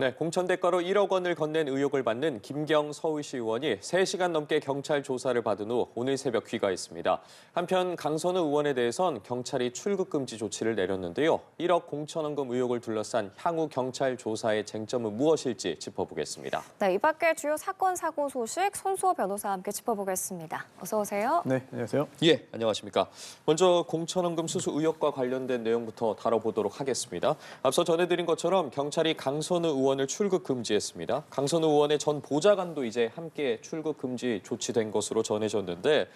네, 공천 대가로 1억 원을 건넨 의혹을 받는 김경 서울시 의원이 3시간 넘게 경찰 조사를 받은 후 오늘 새벽 귀가했습니다. 한편 강선우 의원에 대해선 경찰이 출국 금지 조치를 내렸는데요. 1억 공천원금 의혹을 둘러싼 향후 경찰 조사의 쟁점은 무엇일지 짚어보겠습니다. 네, 이 밖에 주요 사건, 사고 소식 손수호 변호사와 함께 짚어보겠습니다. 어서 오세요. 네, 안녕하세요. 예, 안녕하십니까. 먼저 공천원금 수수 의혹과 관련된 내용부터 다뤄보도록 하겠습니다. 앞서 전해드린 것처럼 경찰이 강선우 의원을 출국 금지했습니다. 강선우 의원의 전 보좌관도 이제 함께 출국 금지 조치된 것으로 전해졌는데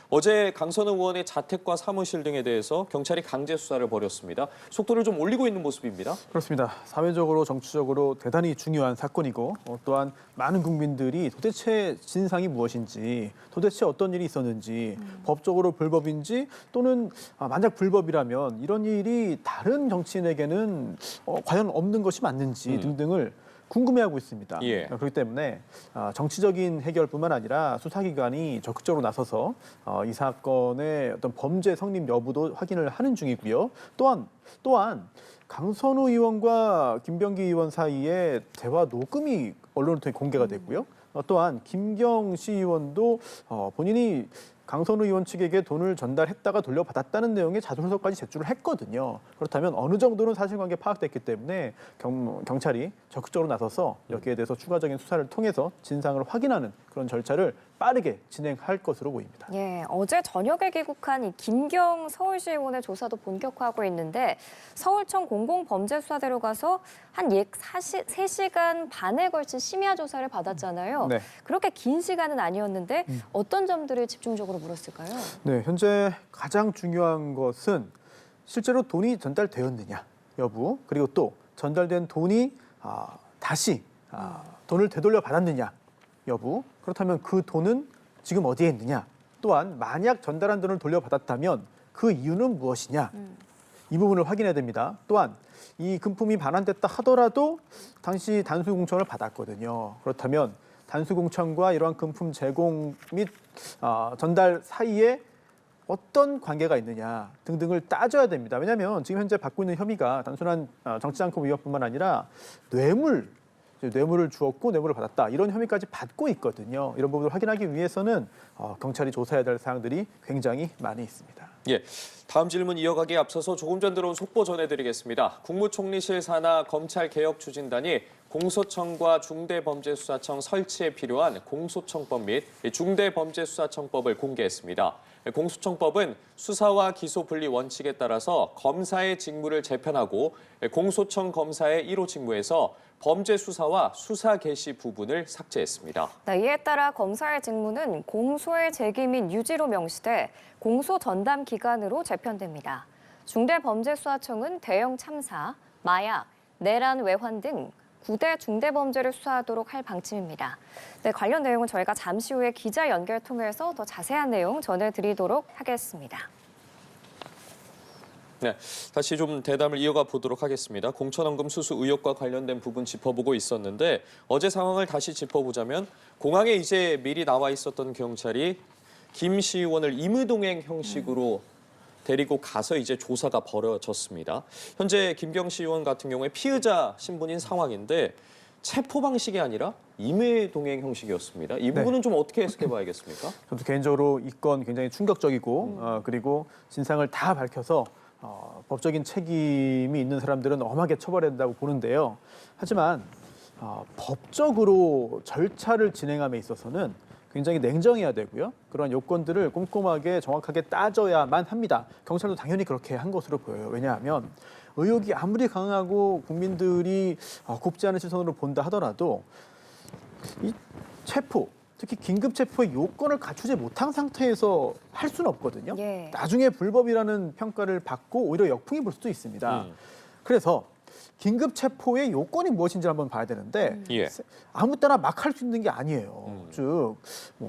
어제 강선우 의원의 자택과 사무실 등에 대해서 경찰이 강제 수사를 벌였습니다. 속도를 좀 올리고 있는 모습입니다. 그렇습니다. 사회적으로 정치적으로 대단히 중요한 사건이고 또한 많은 국민들이 도대체 진상이 무엇인지 도대체 어떤 일이 있었는지 법적으로 불법인지 또는 만약 불법이라면 이런 일이 다른 정치인에게는 과연 없는 것이 맞는지 등등을 궁금해하고 있습니다. 예. 그렇기 때문에 정치적인 해결뿐만 아니라 수사기관이 적극적으로 나서서 이 사건의 어떤 범죄 성립 여부도 확인을 하는 중이고요. 또한 강선우 의원과 김병기 의원 사이에 대화 녹음이 언론을 통해 공개가 됐고요. 또한 김경 시의원도 본인이 강선우 의원 측에게 돈을 전달했다가 돌려받았다는 내용의 자소서까지 제출을 했거든요. 그렇다면 어느 정도는 사실관계 파악됐기 때문에 경찰이 적극적으로 나서서 여기에 대해서 추가적인 수사를 통해서 진상을 확인하는 그런 절차를 빠르게 진행할 것으로 보입니다. 예, 어제 저녁에 귀국한 이 김경 서울시 의원의 조사도 본격화하고 있는데 서울청 공공범죄수사대로 가서 한 약 3시간 반에 걸친 심야 조사를 받았잖아요. 네. 그렇게 긴 시간은 아니었는데 어떤 점들을 집중적으로 물었을까요? 네, 현재 가장 중요한 것은 실제로 돈이 전달되었느냐 여부, 그리고 또 전달된 돈이 다시 돈을 되돌려 받았느냐 여부, 그렇다면 그 돈은 지금 어디에 있느냐, 또한 만약 전달한 돈을 돌려받았다면 그 이유는 무엇이냐, 이 부분을 확인해야 됩니다. 또한 이 금품이 반환됐다 하더라도 당시 단수 공천을 받았거든요. 그렇다면 단수 공천과 이러한 금품 제공 및 전달 사이에 어떤 관계가 있느냐 등등을 따져야 됩니다. 왜냐하면 지금 현재 받고 있는 혐의가 단순한 정치자금 위협뿐만 아니라 뇌물을 주었고 뇌물을 받았다 이런 혐의까지 받고 있거든요. 이런 부분을 확인하기 위해서는 경찰이 조사해야 될 사항들이 굉장히 많이 있습니다. 예, 다음 질문 이어가기에 앞서서 조금 전 들어온 속보 전해드리겠습니다. 국무총리실 산하 검찰개혁추진단이 공소청과 중대범죄수사청 설치에 필요한 공소청법 및 중대범죄수사청법을 공개했습니다. 공소청법은 수사와 기소 분리 원칙에 따라서 검사의 직무를 재편하고 공소청 검사의 1호 직무에서 범죄 수사와 수사 개시 부분을 삭제했습니다. 네, 이에 따라 검사의 직무는 공소의 제기 및 유지로 명시돼 공소 전담 기관으로 재편됩니다. 중대범죄수사청은 대형 참사, 마약, 내란 외환 등 9대 중대범죄를 수사하도록 할 방침입니다. 네, 관련 내용은 저희가 잠시 후에 기자 연결 통해서 더 자세한 내용 전해드리도록 하겠습니다. 네, 다시 좀 대담을 이어가 보도록 하겠습니다. 공천원금 수수 의혹과 관련된 부분 짚어보고 있었는데 어제 상황을 다시 짚어보자면 공항에 이제 미리 나와 있었던 경찰이 김 시의원을 임의동행 형식으로 데리고 가서 이제 조사가 벌어졌습니다. 현재 김경 시의원 같은 경우에 피의자 신분인 상황인데 체포 방식이 아니라 임의동행 형식이었습니다. 이 부분은 좀 어떻게 해석해봐야겠습니까? 저도 개인적으로 이 건 굉장히 충격적이고 그리고 진상을 다 밝혀서 법적인 책임이 있는 사람들은 엄하게 처벌해야 된다고 보는데요. 하지만 법적으로 절차를 진행함에 있어서는 굉장히 냉정해야 되고요. 그런 요건들을 꼼꼼하게 정확하게 따져야만 합니다. 경찰도 당연히 그렇게 한 것으로 보여요. 왜냐하면 의혹이 아무리 강하고 국민들이 곱지 않은 시선으로 본다 하더라도 이 체포, 특히 긴급 체포의 요건을 갖추지 못한 상태에서 할 수는 없거든요. 예. 나중에 불법이라는 평가를 받고 오히려 역풍이 불 수도 있습니다. 그래서 긴급 체포의 요건이 무엇인지 한번 봐야 되는데 예. 아무 때나 막 할 수 있는 게 아니에요. 즉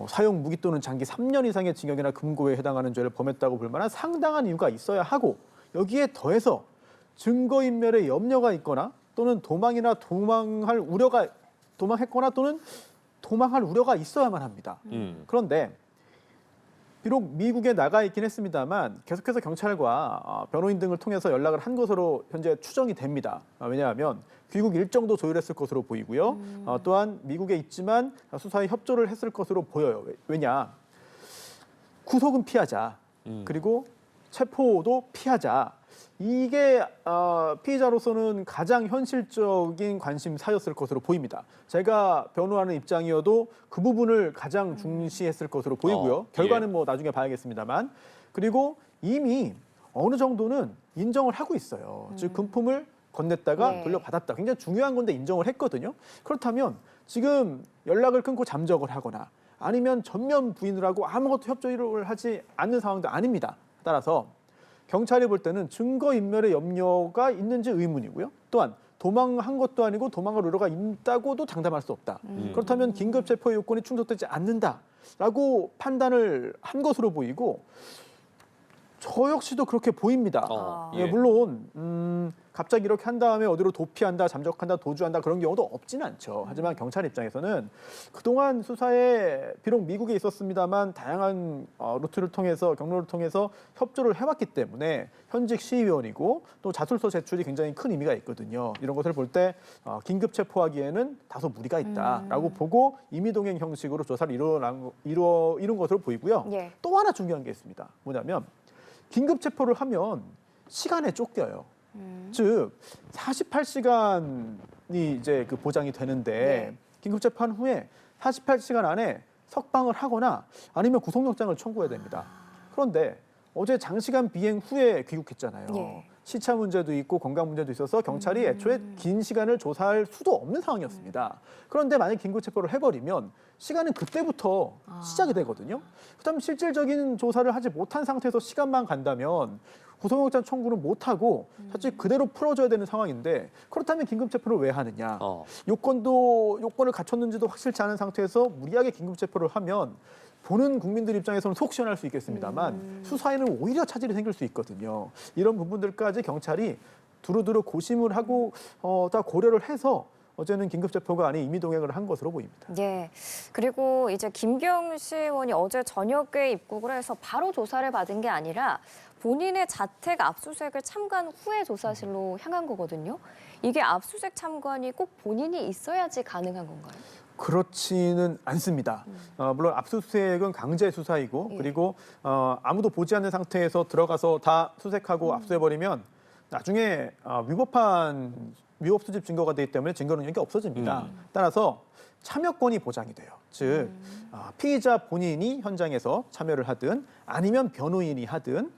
사용 무기 또는 장기 3년 이상의 징역이나 금고에 해당하는 죄를 범했다고 볼 만한 상당한 이유가 있어야 하고 여기에 더해서 증거인멸의 염려가 있거나 또는 도망했거나 또는 도망할 우려가 있어야만 합니다. 그런데 비록 미국에 나가 있긴 했습니다만 계속해서 경찰과 변호인 등을 통해서 연락을 한 것으로 현재 추정이 됩니다. 왜냐하면 귀국 일정도 조율했을 것으로 보이고요. 또한 미국에 있지만 수사에 협조를 했을 것으로 보여요. 왜냐? 구속은 피하자. 그리고 체포도 피하자. 이게 피의자로서는 가장 현실적인 관심사였을 것으로 보입니다. 제가 변호하는 입장이어도 그 부분을 가장 중시했을 것으로 보이고요. 결과는 뭐 나중에 봐야겠습니다만. 그리고 이미 어느 정도는 인정을 하고 있어요. 즉 금품을 건넸다가 네. 돌려받았다. 굉장히 중요한 건데 인정을 했거든요. 그렇다면 지금 연락을 끊고 잠적을 하거나 아니면 전면 부인을 하고 아무것도 협조를 하지 않는 상황도 아닙니다. 따라서 경찰이 볼 때는 증거인멸의 염려가 있는지 의문이고요. 또한 도망한 것도 아니고 도망갈 우려가 있다고도 장담할 수 없다. 그렇다면 긴급 체포 요건이 충족되지 않는다라고 판단을 한 것으로 보이고 저 역시도 그렇게 보입니다. 예. 물론 갑자기 이렇게 한 다음에 어디로 도피한다, 잠적한다, 도주한다 그런 경우도 없지는 않죠. 하지만 경찰 입장에서는 그동안 수사에 비록 미국에 있었습니다만 다양한 루트를 통해서 경로를 통해서 협조를 해왔기 때문에 현직 시의원이고 또 자술서 제출이 굉장히 큰 의미가 있거든요. 이런 것을 볼 때 긴급 체포하기에는 다소 무리가 있다라고 보고 임의동행 형식으로 조사를 이룬 것으로 보이고요. 예. 또 하나 중요한 게 있습니다. 뭐냐면 긴급 체포를 하면 시간에 쫓겨요. 즉 48시간이 이제 그 보장이 되는데 네. 긴급 체포한 후에 48시간 안에 석방을 하거나 아니면 구속영장을 청구해야 됩니다. 그런데 어제 장시간 비행 후에 귀국했잖아요. 예. 시차 문제도 있고 건강 문제도 있어서 경찰이 애초에 긴 시간을 조사할 수도 없는 상황이었습니다. 그런데 만약 긴급 체포를 해버리면 시간은 그때부터 시작이 되거든요. 그다음 실질적인 조사를 하지 못한 상태에서 시간만 간다면 구속영장 청구는 못하고 사실 그대로 풀어줘야 되는 상황인데 그렇다면 긴급 체포를 왜 하느냐? 요건을 갖췄는지도 확실치 않은 상태에서 무리하게 긴급 체포를 하면 보는 국민들 입장에서는 속 시원할 수 있겠습니다만 수사에는 오히려 차질이 생길 수 있거든요. 이런 부분들까지 경찰이 두루두루 고심을 하고 다 고려를 해서 어제는 긴급 체포가 아닌 임의동행을 한 것으로 보입니다. 예. 그리고 이제 김경시 의원이 어제 저녁에 입국을 해서 바로 조사를 받은 게 아니라 본인의 자택 압수수색을 참관 후에 조사실로 향한 거거든요. 이게 압수수색 참관이 꼭 본인이 있어야지 가능한 건가요? 그렇지는 않습니다. 물론 압수수색은 강제 수사이고 예. 그리고 아무도 보지 않는 상태에서 들어가서 다 수색하고 압수해버리면 나중에 위법 수집 증거가 되기 때문에 증거 능력이 없어집니다. 따라서 참여권이 보장이 돼요. 즉 피의자 본인이 현장에서 참여를 하든 아니면 변호인이 하든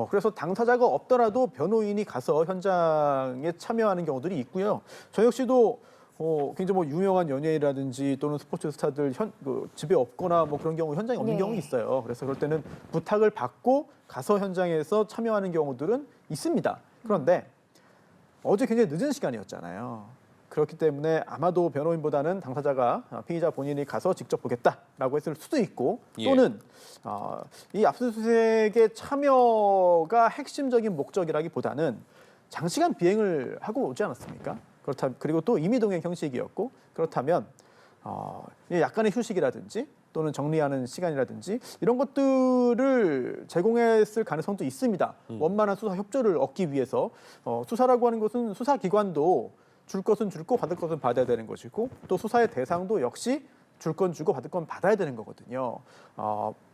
그래서 당사자가 없더라도 변호인이 가서 현장에 참여하는 경우들이 있고요. 저 역시도 굉장히 뭐 유명한 연예인이라든지 또는 스포츠 스타들 집에 없거나 뭐 그런 경우 현장에 없는 네. 경우 있어요. 그래서 그럴 때는 부탁을 받고 가서 현장에서 참여하는 경우들은 있습니다. 그런데 어제 굉장히 늦은 시간이었잖아요. 그렇기 때문에 아마도 변호인보다는 당사자가 피의자 본인이 가서 직접 보겠다라고 했을 수도 있고 또는 이 압수수색의 참여가 핵심적인 목적이라기보다는 장시간 비행을 하고 오지 않았습니까? 그리고 또 임의동행 형식이었고 그렇다면 약간의 휴식이라든지 또는 정리하는 시간이라든지 이런 것들을 제공했을 가능성도 있습니다. 원만한 수사 협조를 얻기 위해서 수사라고 하는 것은 수사기관도 줄 것은 줄고 받을 것은 받아야 되는 것이고 또 수사의 대상도 역시 줄 건 주고 받을 건 받아야 되는 거거든요.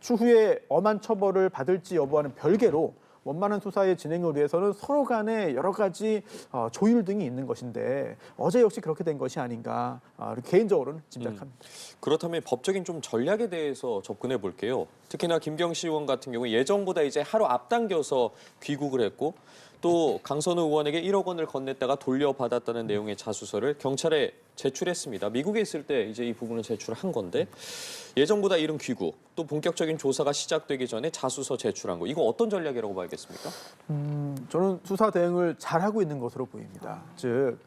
추후에 엄한 처벌을 받을지 여부와는 별개로 원만한 수사의 진행을 위해서는 서로 간에 여러 가지 조율 등이 있는 것인데 어제 역시 그렇게 된 것이 아닌가 개인적으로는 짐작합니다. 그렇다면 법적인 좀 전략에 대해서 접근해 볼게요. 특히나 김경시 의원 같은 경우 예정보다 이제 하루 앞당겨서 귀국을 했고 또 강선우 의원에게 1억 원을 건넸다가 돌려받았다는 내용의 자수서를 경찰에 제출했습니다. 미국에 있을 때 이제 이 부분을 제출한 건데 예정보다 이른 귀국 또 본격적인 조사가 시작되기 전에 자수서 제출한 거 이거 어떤 전략이라고 봐야겠습니까? 저는 수사 대응을 잘하고 있는 것으로 보입니다. 즉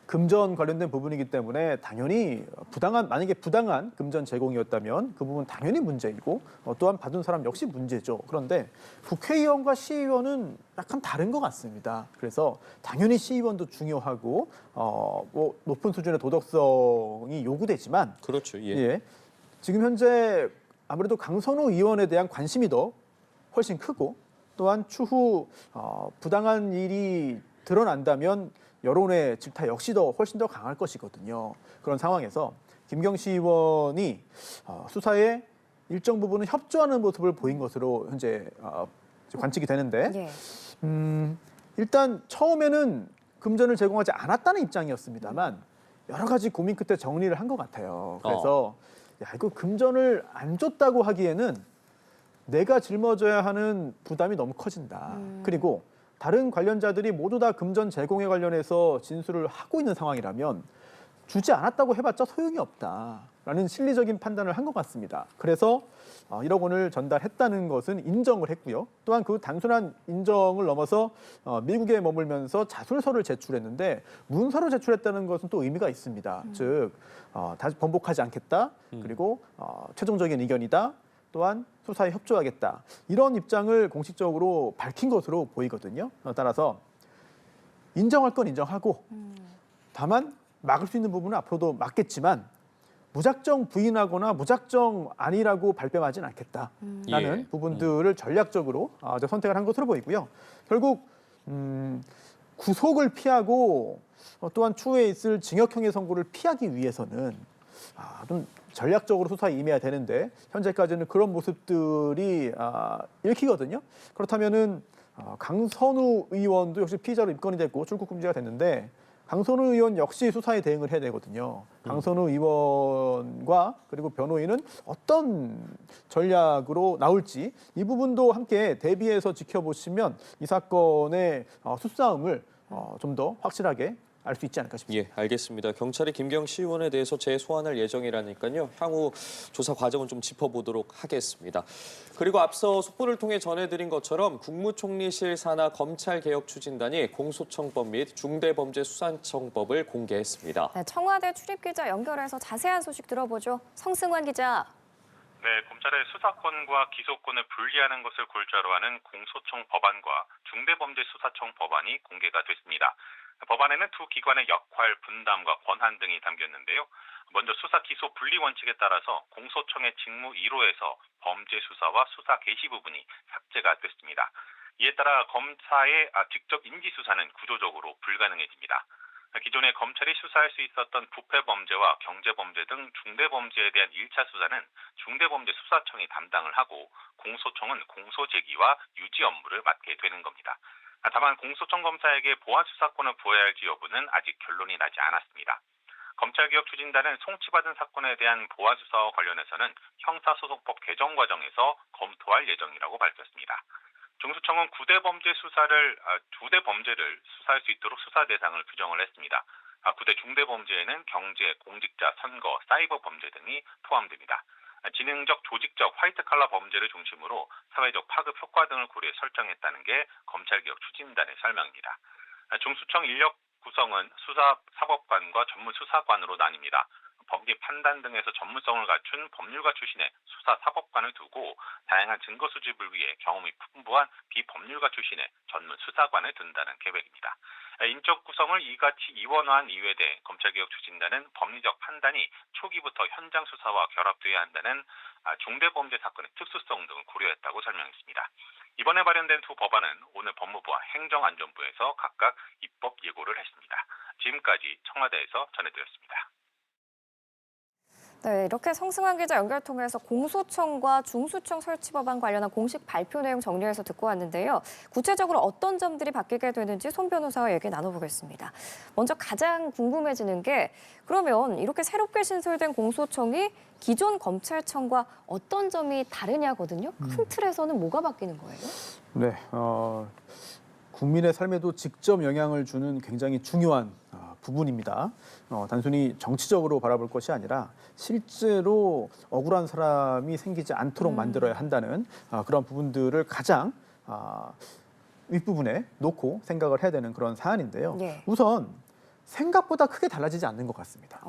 금전 관련된 부분이기 때문에 당연히 만약에 부당한 금전 제공이었다면 그 부분 당연히 문제이고 또한 받은 사람 역시 문제죠. 그런데 국회의원과 시의원은 약간 다른 것 같습니다. 그래서 당연히 시의원도 중요하고 뭐 높은 수준의 도덕성이 요구되지만 그렇죠. 예. 지금 현재 아무래도 강선우 의원에 대한 관심이 더 훨씬 크고 또한 추후 부당한 일이 드러난다면 여론의 질타 역시 더 훨씬 더 강할 것이거든요. 그런 상황에서 김경시 의원이 수사에 일정 부분은 협조하는 모습을 보인 것으로 현재 관측이 되는데 예. 일단 처음에는 금전을 제공하지 않았다는 입장이었습니다만 여러 가지 고민 끝에 정리를 한 것 같아요. 그래서 야, 이거 금전을 안 줬다고 하기에는 내가 짊어져야 하는 부담이 너무 커진다. 그리고 다른 관련자들이 모두 다 금전 제공에 관련해서 진술을 하고 있는 상황이라면 주지 않았다고 해봤자 소용이 없다라는 실리적인 판단을 한 것 같습니다. 그래서 1억 원을 전달했다는 것은 인정을 했고요. 또한 그 단순한 인정을 넘어서 미국에 머물면서 자술서를 제출했는데 문서로 제출했다는 것은 또 의미가 있습니다. 즉 다시 번복하지 않겠다. 그리고 최종적인 의견이다. 또한 수사에 협조하겠다. 이런 입장을 공식적으로 밝힌 것으로 보이거든요. 따라서 인정할 건 인정하고 다만 막을 수 있는 부분은 앞으로도 막겠지만 무작정 부인하거나 무작정 아니라고 발뺌하지는 않겠다라는 예. 부분들을 전략적으로 선택을 한 것으로 보이고요. 결국 구속을 피하고 또한 추후에 있을 징역형의 선고를 피하기 위해서는 좀 전략적으로 수사에 임해야 되는데 현재까지는 그런 모습들이 읽히거든요. 그렇다면은 강선우 의원도 역시 피의자로 입건이 됐고 출국 금지가 됐는데 강선우 의원 역시 수사에 대응을 해야 되거든요. 강선우 의원과 그리고 변호인은 어떤 전략으로 나올지 이 부분도 함께 대비해서 지켜보시면 이 사건의 수싸움을 좀 더 확실하게 알 수 있지 않을까 싶습니다. 예, 알겠습니다. 경찰이 김경시 의원에 대해서 재소환할 예정이라니까요. 향후 조사 과정은 좀 짚어보도록 하겠습니다. 그리고 앞서 속보를 통해 전해드린 것처럼 국무총리실 산하 검찰개혁추진단이 공소청법 및 중대범죄수사청법을 공개했습니다. 네, 청와대 출입기자 연결해서 자세한 소식 들어보죠. 성승환 기자. 네, 검찰의 수사권과 기소권을 분리하는 것을 골자로 하는 공소청 법안과 중대범죄수사청 법안이 공개가 됐습니다. 법안에는 두 기관의 역할, 분담과 권한 등이 담겼는데요. 먼저 수사 기소 분리 원칙에 따라서 공소청의 직무 1호에서 범죄 수사와 수사 개시 부분이 삭제가 됐습니다. 이에 따라 검사의 직접 인지 수사는 구조적으로 불가능해집니다. 기존에 검찰이 수사할 수 있었던 부패 범죄와 경제 범죄 등 중대 범죄에 대한 1차 수사는 중대범죄 수사청이 담당을 하고 공소청은 공소 제기와 유지 업무를 맡게 되는 겁니다. 다만 공소청 검사에게 보안 수사권을 부여해야 할지 여부는 아직 결론이 나지 않았습니다. 검찰개혁추진단은 송치받은 사건에 대한 보안 수사와 관련해서는 형사소송법 개정 과정에서 검토할 예정이라고 밝혔습니다. 중수청은 9대 범죄 수사를 2대 범죄를 수사할 수 있도록 수사 대상을 규정을 했습니다. 9대 중대 범죄에는 경제, 공직자, 선거, 사이버 범죄 등이 포함됩니다. 지능적, 조직적, 화이트칼라 범죄를 중심으로 사회적 파급 효과 등을 고려해 설정했다는 게 검찰개혁 추진단의 설명입니다. 중수청 인력 구성은 수사사법관과 전문수사관으로 나뉩니다. 법리 판단 등에서 전문성을 갖춘 법률가 출신의 수사사법관을 두고 다양한 증거 수집을 위해 경험이 풍부한 비법률가 출신의 전문 수사관을 둔다는 계획입니다. 인적 구성을 이같이 이원화한 이유에 대해 검찰개혁 추진단은 법리적 판단이 초기부터 현장 수사와 결합돼야 한다는 중대범죄 사건의 특수성 등을 고려했다고 설명했습니다. 이번에 발현된 두 법안은 오늘 법무부와 행정안전부에서 각각 입법 예고를 했습니다. 지금까지 청와대에서 전해드렸습니다. 네, 이렇게 성승환 기자 연결 통해서 공소청과 중수청 설치 법안 관련한 공식 발표 내용 정리해서 듣고 왔는데요. 구체적으로 어떤 점들이 바뀌게 되는지 손 변호사와 얘기 나눠보겠습니다. 먼저 가장 궁금해지는 게 그러면 이렇게 새롭게 신설된 공소청이 기존 검찰청과 어떤 점이 다르냐거든요. 큰 틀에서는 뭐가 바뀌는 거예요? 네, 국민의 삶에도 직접 영향을 주는 굉장히 중요한 부분입니다. 단순히 정치적으로 바라볼 것이 아니라 실제로 억울한 사람이 생기지 않도록 만들어야 한다는 그런 부분들을 가장 윗부분에 놓고 생각을 해야 되는 그런 사안인데요. 예. 우선 생각보다 크게 달라지지 않는 것 같습니다.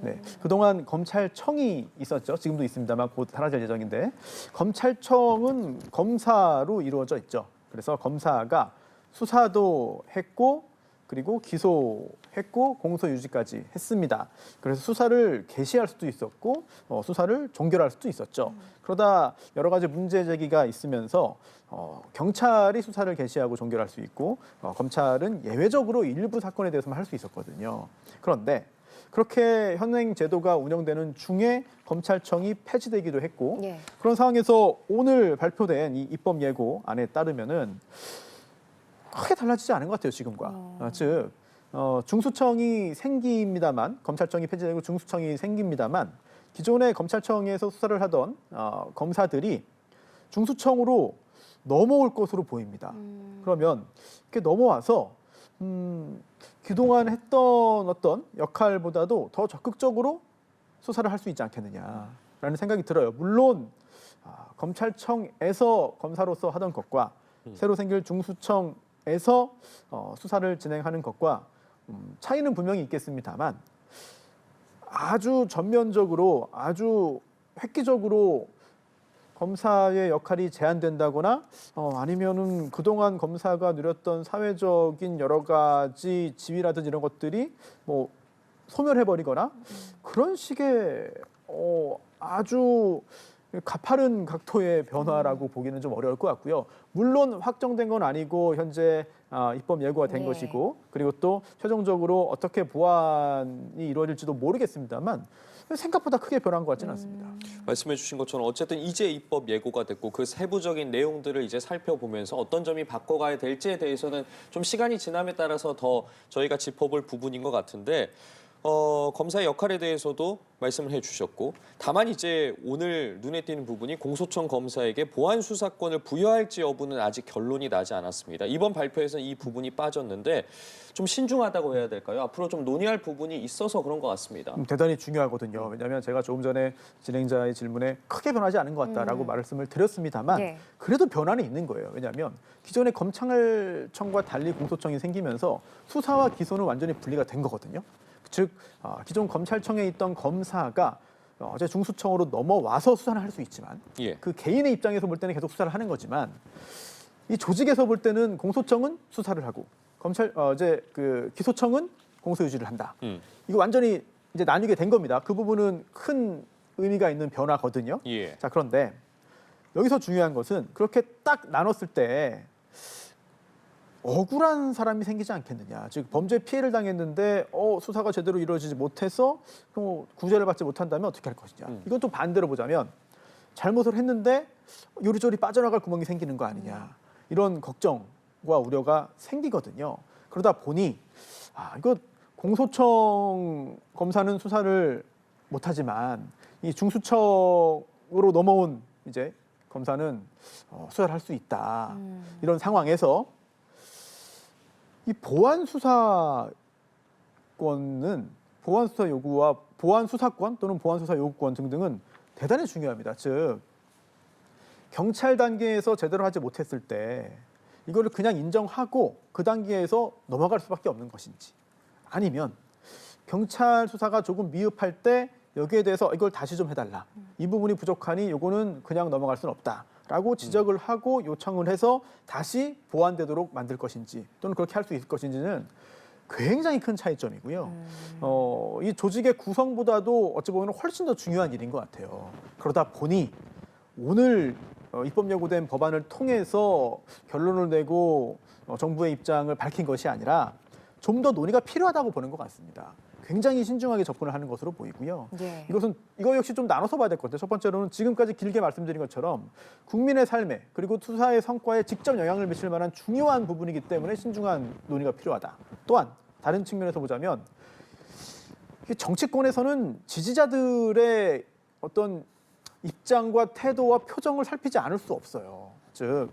네, 그동안 검찰청이 있었죠. 지금도 있습니다만 곧 사라질 예정인데 검찰청은 검사로 이루어져 있죠. 그래서 검사가 수사도 했고 그리고 기소했고 공소 유지까지 했습니다. 그래서 수사를 개시할 수도 있었고 수사를 종결할 수도 있었죠. 그러다 여러 가지 문제 제기가 있으면서 경찰이 수사를 개시하고 종결할 수 있고 검찰은 예외적으로 일부 사건에 대해서만 할 수 있었거든요. 그런데 그렇게 현행 제도가 운영되는 중에 검찰청이 폐지되기도 했고 예. 그런 상황에서 오늘 발표된 이 입법 예고안에 따르면은 크게 달라지지 않은 것 같아요, 지금과. 즉 중수청이 생깁니다만 검찰청이 폐지되고 중수청이 생깁니다만 기존의 검찰청에서 수사를 하던 검사들이 중수청으로 넘어올 것으로 보입니다. 그러면 이렇게 넘어와서 그동안 했던 어떤 역할보다도 더 적극적으로 수사를 할 수 있지 않겠느냐라는 생각이 들어요. 물론 검찰청에서 검사로서 하던 것과 새로 생길 중수청에서 수사를 진행하는 것과 차이는 분명히 있겠습니다만 아주 전면적으로 아주 획기적으로 검사의 역할이 제한된다거나 아니면은 그동안 검사가 누렸던 사회적인 여러 가지 지위라든지 이런 것들이 뭐 소멸해버리거나 그런 식의 아주 가파른 각도의 변화라고 보기는 좀 어려울 것 같고요. 물론 확정된 건 아니고 현재 입법 예고가 된 네. 것이고 그리고 또 최종적으로 어떻게 보완이 이루어질지도 모르겠습니다만 생각보다 크게 변한 것 같지는 않습니다. 말씀해 주신 것처럼 어쨌든 이제 입법 예고가 됐고 그 세부적인 내용들을 이제 살펴보면서 어떤 점이 바꿔가야 될지에 대해서는 좀 시간이 지남에 따라서 더 저희가 짚어볼 부분인 것 같은데 검사의 역할에 대해서도 말씀을 해주셨고 다만 이제 오늘 눈에 띄는 부분이 공소청 검사에게 보안 수사권을 부여할지 여부는 아직 결론이 나지 않았습니다. 이번 발표에서 이 부분이 빠졌는데 좀 신중하다고 해야 될까요? 앞으로 좀 논의할 부분이 있어서 그런 것 같습니다. 대단히 중요하거든요. 왜냐하면 제가 조금 전에 진행자의 질문에 크게 변하지 않은 것 같다라고 말씀을 드렸습니다만 네. 그래도 변화는 있는 거예요. 왜냐하면 기존의 검찰청과 달리 공소청이 생기면서 수사와 기소는 완전히 분리가 된 거거든요. 즉 기존 검찰청에 있던 검사가 어제 중수청으로 넘어와서 수사를 할 수 있지만 예. 그 개인의 입장에서 볼 때는 계속 수사를 하는 거지만 이 조직에서 볼 때는 공소청은 수사를 하고 이제 그 기소청은 공소 유지를 한다. 이거 완전히 이제 나뉘게 된 겁니다. 그 부분은 큰 의미가 있는 변화거든요. 예. 자, 그런데 여기서 중요한 것은 그렇게 딱 나눴을 때 억울한 사람이 생기지 않겠느냐. 즉 범죄 피해를 당했는데 수사가 제대로 이루어지지 못해서 구제를 받지 못한다면 어떻게 할 것이냐. 이건 또 반대로 보자면 잘못을 했는데 요리조리 빠져나갈 구멍이 생기는 거 아니냐. 이런 걱정과 우려가 생기거든요. 그러다 보니 이거 공소청 검사는 수사를 못하지만 이 중수청으로 넘어온 이제 검사는 수사를 할 수 있다. 이런 상황에서 이 보안 수사권은 보안 수사 요구와 보안 수사권 또는 보안 수사 요구권 등등은 대단히 중요합니다. 즉 경찰 단계에서 제대로 하지 못했을 때 이거를 그냥 인정하고 그 단계에서 넘어갈 수밖에 없는 것인지 아니면 경찰 수사가 조금 미흡할 때 여기에 대해서 이걸 다시 좀 해달라. 이 부분이 부족하니 이거는 그냥 넘어갈 수는 없다. 라고 지적을 하고 요청을 해서 다시 보완되도록 만들 것인지 또는 그렇게 할 수 있을 것인지는 굉장히 큰 차이점이고요. 이 조직의 구성보다도 어찌 보면 훨씬 더 중요한 일인 것 같아요. 그러다 보니 오늘 입법 예고된 법안을 통해서 결론을 내고 정부의 입장을 밝힌 것이 아니라 좀 더 논의가 필요하다고 보는 것 같습니다. 굉장히 신중하게 접근을 하는 것으로 보이고요. 예. 이거 역시 좀 나눠서 봐야 될 것 같아요. 첫 번째로는 지금까지 길게 말씀드린 것처럼 국민의 삶에 그리고 투사의 성과에 직접 영향을 미칠 만한 중요한 부분이기 때문에 신중한 논의가 필요하다. 또한 다른 측면에서 보자면 정치권에서는 지지자들의 어떤 입장과 태도와 표정을 살피지 않을 수 없어요. 즉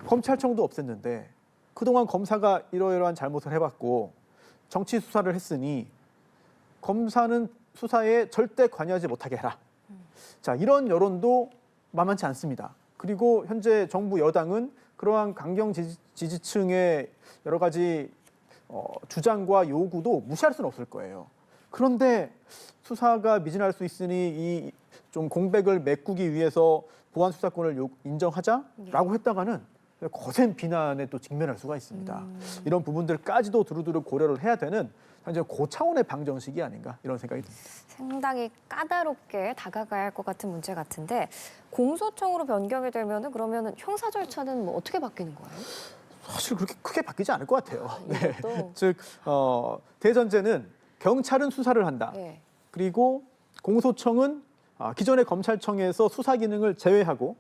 검찰청도 없앴는데 그동안 검사가 이러이러한 잘못을 해봤고 정치 수사를 했으니 검사는 수사에 절대 관여하지 못하게 해라. 자, 이런 여론도 만만치 않습니다. 그리고 현재 정부 여당은 그러한 강경 지지층의 여러 가지 주장과 요구도 무시할 수는 없을 거예요. 그런데 수사가 미진할 수 있으니 이 좀 공백을 메꾸기 위해서 보안 수사권을 인정하자라고 했다가는 거센 비난에 또 직면할 수가 있습니다. 이런 부분들까지도 두루두루 고려를 해야 되는 이제 고차원의 방정식이 아닌가 이런 생각이 듭니다. 상당히 까다롭게 다가가야 할 것 같은 문제 같은데 공소청으로 변경이 되면은 그러면은 형사 절차는 뭐 어떻게 바뀌는 거예요? 사실 그렇게 크게 바뀌지 않을 것 같아요. 네. 이것도? 즉 대전제는 경찰은 수사를 한다. 예. 그리고 공소청은 기존의 검찰청에서 수사 기능을 제외하고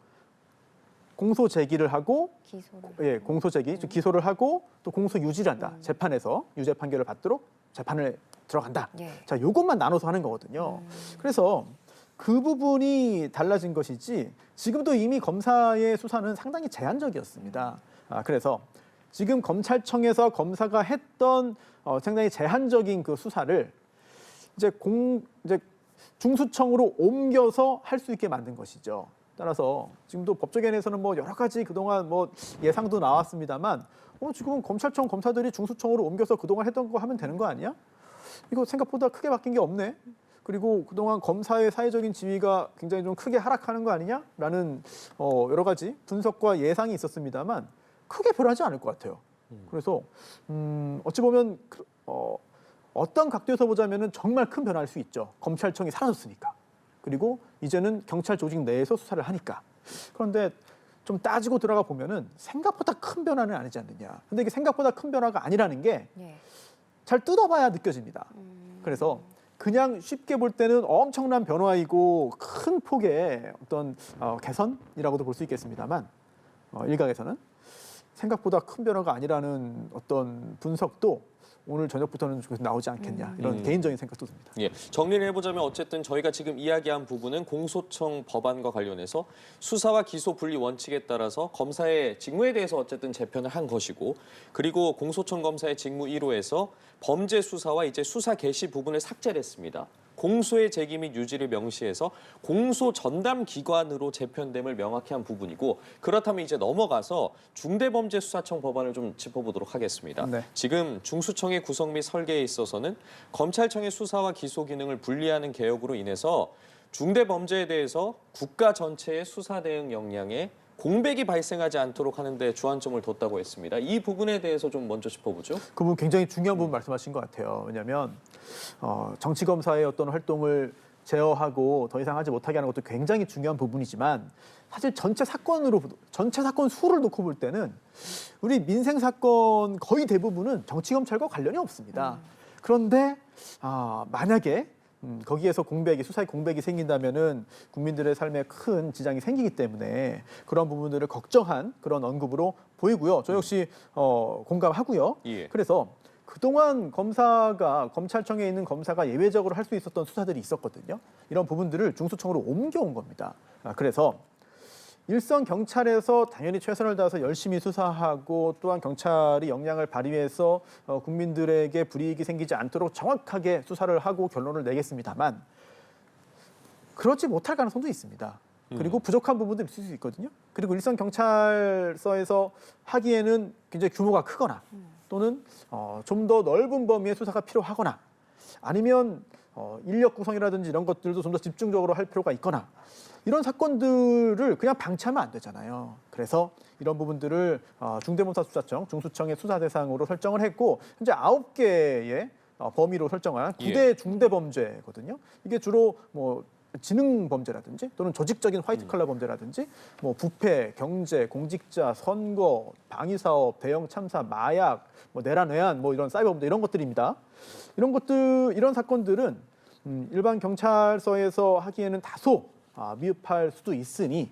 공소 제기를 하고 기소를. 공소 제기, 즉 기소를 하고 또 공소 유지를 한다. 재판에서 유죄 판결을 받도록 재판을 들어간다. 예. 자, 요것만 나눠서 하는 거거든요. 그래서 그 부분이 달라진 것이지 지금도 이미 검사의 수사는 상당히 제한적이었습니다. 그래서 지금 검찰청에서 검사가 했던 상당히 제한적인 그 수사를 이제 중수청으로 옮겨서 할 수 있게 만든 것이죠. 따라서 지금도 법조계에서는 뭐 여러 가지 그동안 뭐 예상도 나왔습니다만 지금은 검찰청 검사들이 중수청으로 옮겨서 그동안 했던 거 하면 되는 거 아니야? 이거 생각보다 크게 바뀐 게 없네. 그리고 그동안 검사의 사회적인 지위가 굉장히 좀 크게 하락하는 거 아니냐라는 여러 가지 분석과 예상이 있었습니다만 크게 변하지 않을 것 같아요. 그래서 어찌 보면 어떤 각도에서 보자면은 정말 큰 변화일 수 있죠. 검찰청이 사라졌으니까. 그리고 이제는 경찰 조직 내에서 수사를 하니까. 그런데 좀 따지고 들어가 보면은 생각보다 큰 변화는 아니지 않느냐. 근데 이게 생각보다 큰 변화가 아니라는 게 잘 뜯어봐야 느껴집니다. 그래서 그냥 쉽게 볼 때는 엄청난 변화이고 큰 폭의 어떤 개선이라고도 볼 수 있겠습니다만 일각에서는 생각보다 큰 변화가 아니라는 어떤 분석도 오늘 저녁부터는 좀 나오지 않겠냐 이런 개인적인 생각도 듭니다. 예, 정리를 해보자면 어쨌든 저희가 지금 이야기한 부분은 공소청 법안과 관련해서 수사와 기소 분리 원칙에 따라서 검사의 직무에 대해서 어쨌든 재편을 한 것이고, 그리고 공소청 검사의 직무 1호에서 범죄 수사와 이제 수사 개시 부분을 삭제를 했습니다. 공소의 제기 및 유지를 명시해서 공소 전담 기관으로 재편됨을 명확히 한 부분이고, 그렇다면 이제 넘어가서 중대범죄수사청 법안을 좀 짚어보도록 하겠습니다. 네. 지금 중수청의 구성 및 설계에 있어서는 검찰청의 수사와 기소 기능을 분리하는 개혁으로 인해서 중대범죄에 대해서 국가 전체의 수사 대응 역량에 공백이 발생하지 않도록 하는 데 주안점을 뒀다고 했습니다. 이 부분에 대해서 좀 먼저 짚어보죠. 그 부분 굉장히 중요한 부분 말씀하신 것 같아요. 왜냐하면 정치검사의 어떤 활동을 제어하고 더 이상 하지 못하게 하는 것도 굉장히 중요한 부분이지만 사실 전체 사건 수를 놓고 볼 때는 우리 민생 사건 거의 대부분은 정치검찰과 관련이 없습니다. 그런데 만약에 거기에서 수사의 공백이 생긴다면은 국민들의 삶에 큰 지장이 생기기 때문에 그런 부분들을 걱정한 그런 언급으로 보이고요. 저 역시 공감하고요. 예. 그래서 그동안 검찰청에 있는 검사가 예외적으로 할 수 있었던 수사들이 있었거든요. 이런 부분들을 중수청으로 옮겨온 겁니다. 그래서 일선 경찰에서 당연히 최선을 다해서 열심히 수사하고 또한 경찰이 역량을 발휘해서 국민들에게 불이익이 생기지 않도록 정확하게 수사를 하고 결론을 내겠습니다만 그렇지 못할 가능성도 있습니다. 그리고 부족한 부분도 있을 수 있거든요. 그리고 일선 경찰서에서 하기에는 굉장히 규모가 크거나 또는 좀 더 넓은 범위의 수사가 필요하거나 아니면 인력 구성이라든지 이런 것들도 좀 더 집중적으로 할 필요가 있거나 이런 사건들을 그냥 방치하면 안 되잖아요. 그래서 이런 부분들을 중대범죄수사청, 중수청의 수사 대상으로 설정을 했고 현재 9개의 범위로 설정한 9대 중대범죄거든요. 이게 주로 뭐 지능 범죄라든지 또는 조직적인 화이트 칼라 범죄라든지 뭐 부패, 경제, 공직자, 선거, 방위 사업, 대형 참사, 마약, 뭐 내란 외환, 뭐 이런 사이버 범죄 이런 것들입니다. 이런 사건들은 일반 경찰서에서 하기에는 다소 미흡할 수도 있으니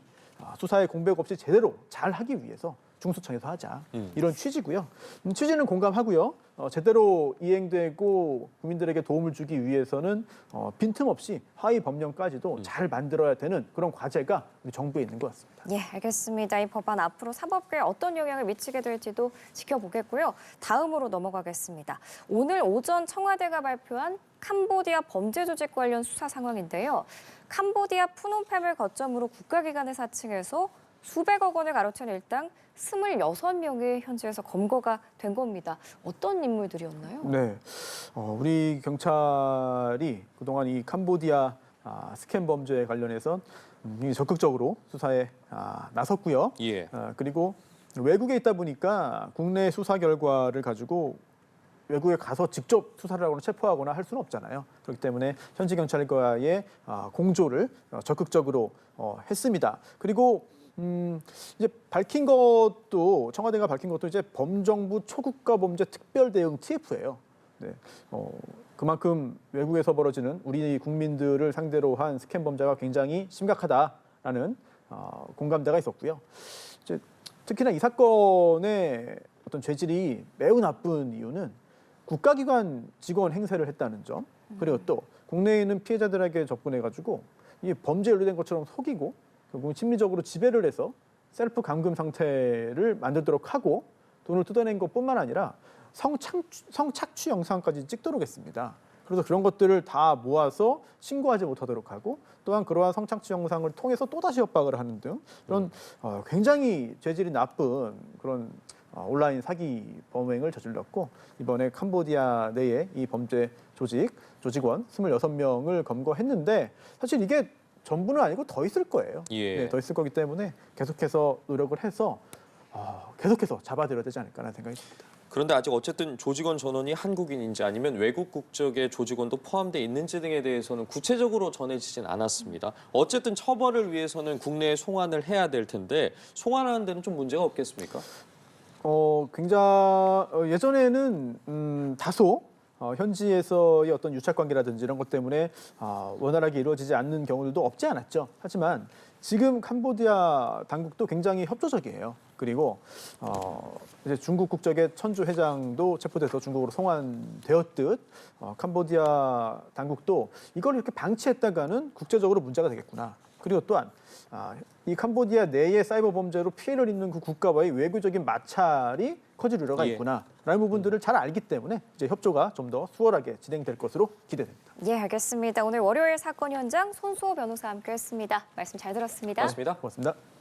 수사에 공백 없이 제대로 잘 하기 위해서 중수청에서 하자 이런 취지고요. 취지는 공감하고요. 제대로 이행되고 국민들에게 도움을 주기 위해서는 빈틈없이 하위 법령까지도 잘 만들어야 되는 그런 과제가 우리 정부에 있는 것 같습니다. 예, 알겠습니다. 이 법안 앞으로 사법부에 어떤 영향을 미치게 될지도 지켜보겠고요. 다음으로 넘어가겠습니다. 오늘 오전 청와대가 발표한 캄보디아 범죄 조직 관련 수사 상황인데요. 캄보디아 푸놈펜을 거점으로 국가기관을 사칭해서 수백억 원을 가로챈 일당 26명이 현지에서 검거가 된 겁니다. 어떤 인물들이었나요? 네, 우리 경찰이 그동안 이 캄보디아 스캠 범죄에 관련해서 적극적으로 수사에 나섰고요. 예. 그리고 외국에 있다 보니까 국내 수사 결과를 가지고 외국에 가서 직접 수사를 하거나 체포하거나 할 수는 없잖아요. 그렇기 때문에 현지 경찰과의 공조를 적극적으로 했습니다. 그리고 이제 밝힌 것도 청와대가 밝힌 것도 이제 범정부 초국가 범죄 특별 대응 TF예요. 네. 그만큼 외국에서 벌어지는 우리 국민들을 상대로 한 스캔 범죄가 굉장히 심각하다라는 공감대가 있었고요. 이제 특히나 이 사건의 어떤 죄질이 매우 나쁜 이유는 국가기관 직원 행세를 했다는 점, 그리고 또 국내에 있는 피해자들에게 접근해가지고 이 범죄에 연루된 것처럼 속이고 결국 심리적으로 지배를 해서 셀프 감금 상태를 만들도록 하고 돈을 뜯어낸 것뿐만 아니라 성착취 영상까지 찍도록 했습니다. 그래서 그런 것들을 다 모아서 신고하지 못하도록 하고 또한 그러한 성착취 영상을 통해서 또다시 협박을 하는 등 그런 굉장히 죄질이 나쁜 그런 온라인 사기 범행을 저질렀고 이번에 캄보디아 내에 이 범죄 조직원 26명을 검거했는데 사실 이게 전부는 아니고 더 있을 거예요. 예. 네, 더 있을 거기 때문에 계속해서 노력을 해서 계속해서 잡아들여야 되지 않을까라는 생각이 듭니다. 그런데 아직 어쨌든 조직원 전원이 한국인인지 아니면 외국 국적의 조직원도 포함돼 있는지 등에 대해서는 구체적으로 전해지진 않았습니다. 어쨌든 처벌을 위해서는 국내에 송환을 해야 될 텐데 송환하는 데는 좀 문제가 없겠습니까? 예전에는 다소 현지에서의 어떤 유착 관계라든지 이런 것 때문에 원활하게 이루어지지 않는 경우들도 없지 않았죠. 하지만 지금 캄보디아 당국도 굉장히 협조적이에요. 그리고 이제 중국 국적의 천주 회장도 체포돼서 중국으로 송환되었듯 캄보디아 당국도 이걸 이렇게 방치했다가는 국제적으로 문제가 되겠구나. 그리고 또한 이 캄보디아 내의 사이버 범죄로 피해를 입는 그 국가와의 외교적인 마찰이 커질 우려가 예. 있구나라는 부분들을 잘 알기 때문에 이제 협조가 좀 더 수월하게 진행될 것으로 기대됩니다. 예, 알겠습니다. 오늘 월요일 사건 현장 손수호 변호사와 함께했습니다. 말씀 잘 들었습니다. 고맙습니다. 고맙습니다.